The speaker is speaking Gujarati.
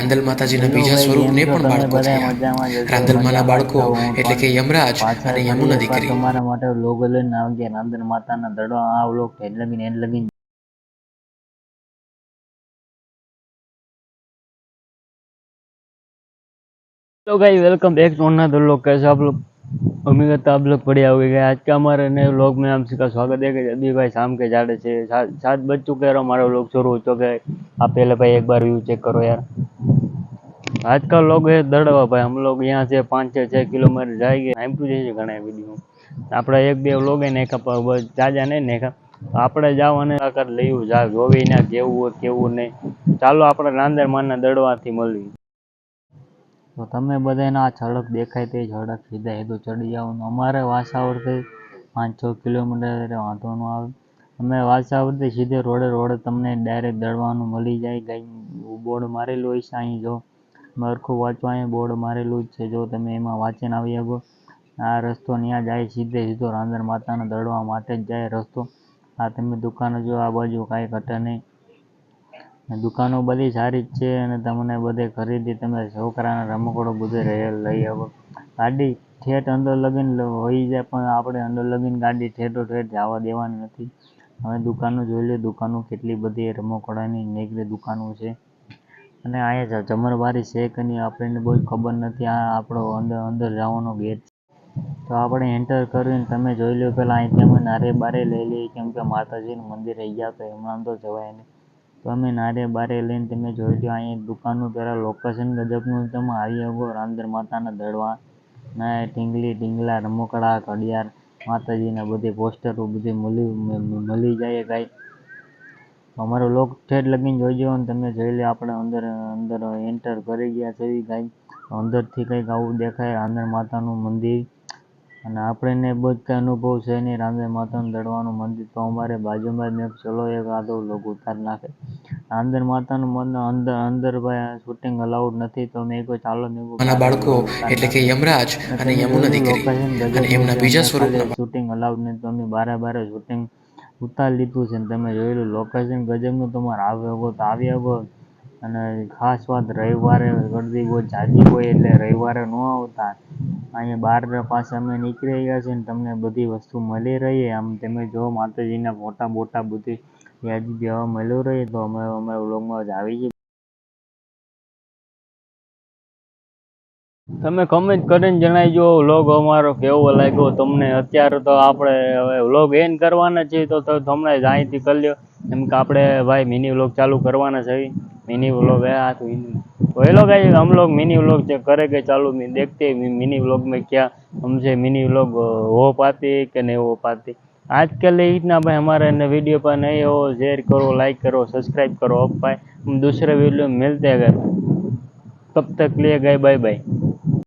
રાંદલ માતાજીના હેલો બીજા ભાઈ, કેમ સ્વરૂપને છો પણ તમે? બાળકો બધા થયા. મજામાં જશો? રાંદલમાના મજામાં જ બાળકો છો. હું એટલે પણ કે યમરાજ પાછા અને ફરી યમુના એકવાર દીકરી. તમારા માટે લોગો લઈને આવી ગયા. રાંદલ માતાના દડો આ વ્લોગ એન્ડ લગીન. तो guys welcome back to another vlog. कैसे आप लोग? उम्मीद करता आप लोग बढ़िया हो गए। आज का हमारे नए व्लॉग में आप सबका स्वागत है। कि अभी भाई शाम के 7 बज चुके हैं और हमारा व्लॉग शुरू हो चुका है। आप पहले भाई एक बार व्यू चेक करो यार। आज का व्लॉग है दड़वा भाई। हम लोग यहाँ से 5-6 किलोमीटर जाएंगे। टाइम टू जैसे घना वीडियो આપણે એક બે વ્લોગ એ નાખ્યા પણ જાજા નહીં નાખ્યા। આપણે જાવ અને લઈ જાવ જોવીને કેવું હોય કેવું નહીં। ચાલો આપણે રાંદેર માના દડવાથી મળીએ। તો તમે બધાને આ સડક દેખાય તે સડક સીધા હેતુ ચડી જવાનું। અમારે વાસાવરથી 5-6 કિલોમીટર વાંધો ન આવે। અમે વાસાવરથી સીધે રોડે તમને ડાયરેક્ટ દડવાનું મળી જાય। કંઈ બોર્ડ મારેલું હોય છે અહીં જો મરખું વાંચવા અહીંયા બોર્ડ મારેલું જ છે। જો તમે એમાં વાંચીને આવી શકો। આ રસ્તો ત્યાં જાય સીધો રાંદર માતાના દડવા માટે જ જાય રસ્તો। આ તમે દુકાનો જો આ બાજુ કાંઈ ઘટે નહીં। દુકાનો બધી સારી જ છે અને તમને બધે ખરીદી તમે છોકરાના રમકડો બધે લઈ આવો। ગાડી ઠેઠ અંદર લગીને હોઈ જાય પણ આપણે અંદર લગીને ગાડી ઠેઠ જવા દેવાની નથી। હવે દુકાનો જોઈ લે, દુકાનો કેટલી બધી રમકડાની નીકળી દુકાનો છે અને અહીંયા જમણવારી છે કે નહીં આપણને બહુ ખબર નથી। આ આપણો અંદર જવાનો ગેટ છે તો આપણે એન્ટર કરીને તમે જોઈ લો। પહેલાં અહીંથી અમે નારે બારે લઈ લઈએ કેમ કે માતાજીનું મંદિર રહી ગયા તો એમાં તો જવાય નહીં। તો અમે નારે બારે લઈને તમે જોઈ લો। અહીંયા દુકાનનું પહેલાં લોકેશન ગજબનું તમે આવી શકો। રાંદર માતાના દડવા ના ઢીંગલા રમકડા ઘડિયાળ માતાજીના બધે પોસ્ટરો બધે મળી જાય કાંઈ। અમારો લોક ઠેઠ લગીને જોઈજો અને તમે જોઈ લો। આપણે અંદર એન્ટર કરી ગયા છે કાંઈ અંદરથી કંઈક આવું દેખાય રાંદર માતાનું મંદિર અને આપણને બહુ જ કંઈ અનુભવ છે નહીં રાંદર માતાનું દડવાનું મંદિર। તો અમારે બાજુમાં જ ચલો એક આધો લોક ઉતાર નાખે। રાંદર માતાનું મંદિર અંદર ભાઈ શૂટિંગ અલાઉડ નથી તો મેં કોઈ ચાલો મેં નાના બાળકો એટલે કે યમરાજ અને તમે યમુના જોયું દીકરી લોકેશન અને ગજબનું એમના છે। બીજા અમને ખાલી સ્વરૂપના શૂટિંગ અલાઉડ નથી તો અમે બારે શૂટિંગ ઉતારી લીધું છે। તમે જોયેલું લોકેશન ગજબનું તમારે આવી શકો તો આવી શકો। અને ખાસ વાત રવિવારે ગરદી બહુ જાજી હોય એટલે રવિવારે ન આવતા। અહીંયા બાર પાસે અમે નીકળી ગયા છે ને તમને બધી વસ્તુ મળી રહી। આમ તમે જો માતાજીના ફોટા બોટા બધી યાદી દેવા મળ્યું રહે તો અમે વ્લોગમાં જ આવી જઈએ। તમે કમેન્ટ કરીને જણાવજો વ્લોગ અમારો કેવો લાગ્યો તમને। અત્યારે તો આપણે હવે વ્લોગ એન્ડ કરવાના છે તો તમને અહીંથી કરી લો કેમ કે આપણે ભાઈ મિની વ્લોગ ચાલુ કરવાના છે। मिनी व्लॉग है आज तो ये लोग हम लोग मिनी व्लॉग करे के चालू देखते हैं मिनी व्लॉग में क्या हमसे मिनी व्लॉग हो पाती है कि नहीं हो पाती। आज के लिए इतना भाई। हमारे वीडियो पर नए हो शेयर करो लाइक करो सब्सक्राइब करो। अब भाई हम दूसरे वीडियो में मिलते हैं। तब तक लिए गए बाय बाय।